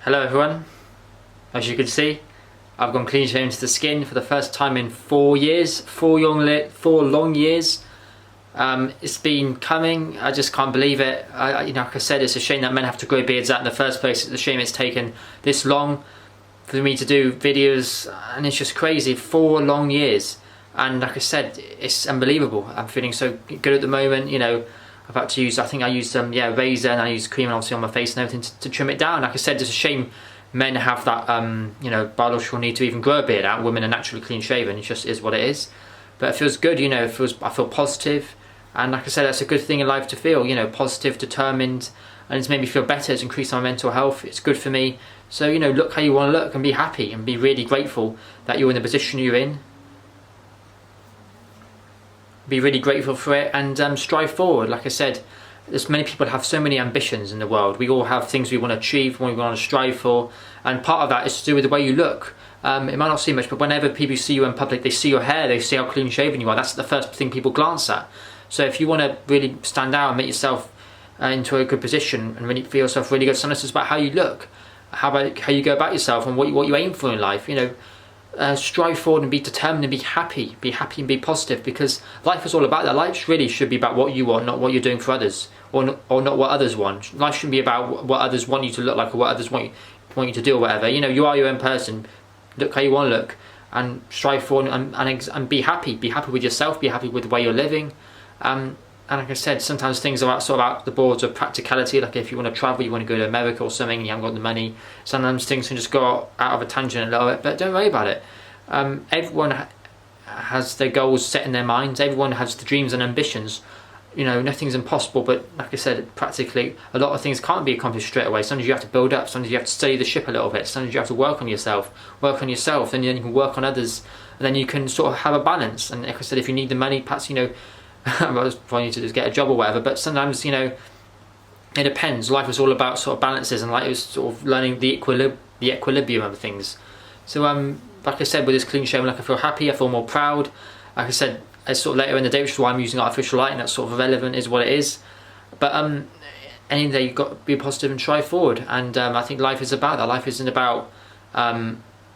Hello everyone, as you can see I've gone clean shaven to the skin for the first time in 4 years, 4 long years. It's been coming, I just can't believe it. Like I said, it's a shame that men have to grow beards out in the first place. It's a shame it's taken this long for me to do videos, and it's just crazy, 4 long years. And like I said, it's unbelievable. I'm feeling so good at the moment, you know. I've had to use, I think I used razor, and I used cream and obviously on my face and everything to trim it down. Like I said, it's a shame men have that biological need to even grow a beard out. Women are naturally clean shaven, it just is what it is. But it feels good, you know, I feel positive. And like I said, that's a good thing in life to feel, you know, positive, determined, and it's made me feel better, it's increased my mental health, it's good for me. So, you know, look how you want to look and be happy and be really grateful that you're in the position you're in. Be really grateful for it and strive forward. Like I said, there's many people have so many ambitions in the world. We all have things we want to achieve, we want to strive for, and part of that is to do with the way you look. It might not seem much, but whenever people see you in public, they see your hair, they see how clean shaven you are. That's the first thing people glance at. So if you want to really stand out and make yourself into a good position and really feel yourself really good, sometimes it's about how you look, how you go about yourself and what you aim for in life. You know, strive forward and be determined and be happy and be positive, because life is all about that. Life really should be about what you want, not what you're doing for others, or not what others want. Life shouldn't be about what others want you to look like or what others want you to do or whatever. You know, you are your own person. Look how you want to look and strive forward and be happy. Be happy with yourself, be happy with the way you're living. And like I said, sometimes things are sort of out the boards of practicality. Like if you want to travel, you want to go to America or something, and you haven't got the money, sometimes things can just go out of a tangent a little bit, but don't worry about it. Everyone has their goals set in their minds, everyone has the dreams and ambitions. You know, nothing's impossible, but like I said, practically a lot of things can't be accomplished straight away. Sometimes you have to build up, sometimes you have to study the ship a little bit, sometimes you have to work on yourself, then you can work on others, and then you can sort of have a balance. And like I said, if you need the money, perhaps, you know, I was probably need to just get a job or whatever, but sometimes, you know, it depends. Life is all about sort of balances, and life is sort of learning the equilibrium of things. So like I said, with this clean shaven look, I feel happy, I feel more proud. Like I said, it's sort of later in the day, which is why I'm using artificial lighting. That's sort of irrelevant, is what it is. But any day you've got to be positive and try forward. And I think life is about that. Life isn't about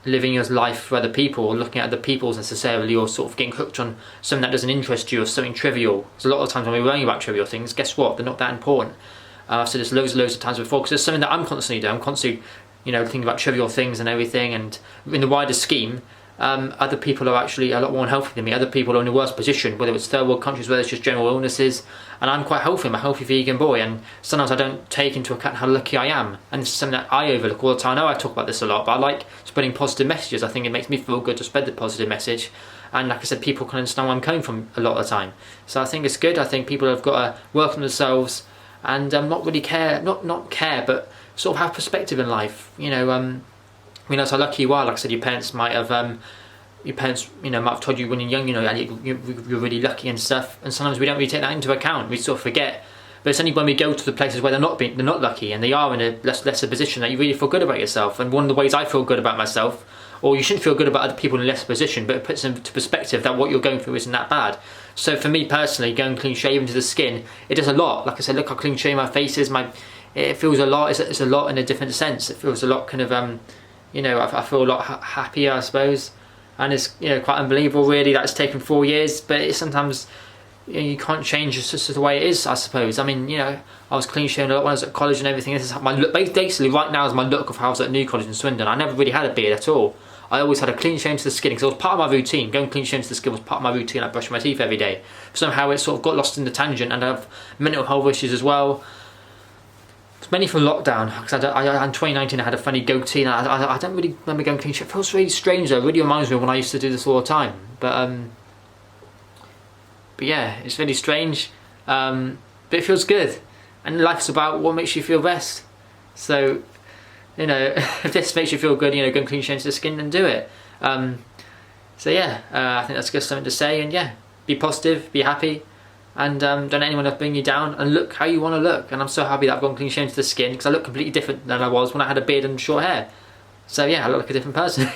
living your life for other people or looking at other people's necessarily, or sort of getting hooked on something that doesn't interest you or something trivial. Because a lot of times when we're worrying about trivial things, guess what? They're not that important. I've said this loads of times before, because it's something that I'm constantly doing. I'm constantly, you know, thinking about trivial things and everything, and in the wider scheme, other people are actually a lot more unhealthy than me. Other people are in a worse position, whether it's third world countries, whether it's just general illnesses, and I'm quite healthy. I'm a healthy vegan boy, and sometimes I don't take into account how lucky I am, and it's something that I overlook all the time. I know I talk about this a lot, but I like spreading positive messages. I think it makes me feel good to spread the positive message, and like I said, people can understand where I'm coming from a lot of the time. So I think it's good. I think people have got to work on themselves and not really care, not care, but sort of have perspective in life. You know, that's how lucky you are. Like I said, your parents might have might have told you when you're young, you know, you're really lucky and stuff. And sometimes we don't really take that into account. We sort of forget. But it's only when we go to the places where they're not lucky and they are in a lesser position that you really feel good about yourself. And one of the ways I feel good about myself, or you shouldn't feel good about other people in a lesser position, but it puts into perspective that what you're going through isn't that bad. So for me personally, going clean shaven to the skin, it does a lot. Like I said, look how clean shaven my face is. It feels a lot. It's a lot in a different sense. It feels a lot kind of you know, I feel a lot happier, I suppose, and it's, you know, quite unbelievable really that it's taken 4 years. But it's sometimes, you know, you can't change, it's just the way it is, I suppose. I mean, you know, I was clean shaven a lot when I was at college and everything. This is my look, basically right now is my look of how I was at New College in Swindon. I never really had a beard at all. I always had a clean shave to the skin because it was part of my routine. Going clean shave to the skin was part of my routine. I brushed my teeth every day. Somehow it sort of got lost in the tangent, and I have mental health issues as well. It's mainly from lockdown, because in 2019 I had a funny goatee, and I don't really remember going clean shave. It feels really strange though. It really reminds me of when I used to do this all the time. But yeah, it's really strange. But it feels good, and life's about what makes you feel best. So, you know, if this makes you feel good, you know, going clean shave to the skin, then do it. So yeah, I think that's just something to say. And yeah, be positive, be happy. And don't let anyone else bring you down, and look how you want to look. And I'm so happy that I've gone clean shaven to the skin, because I look completely different than I was when I had a beard and short hair. So yeah, I look like a different person.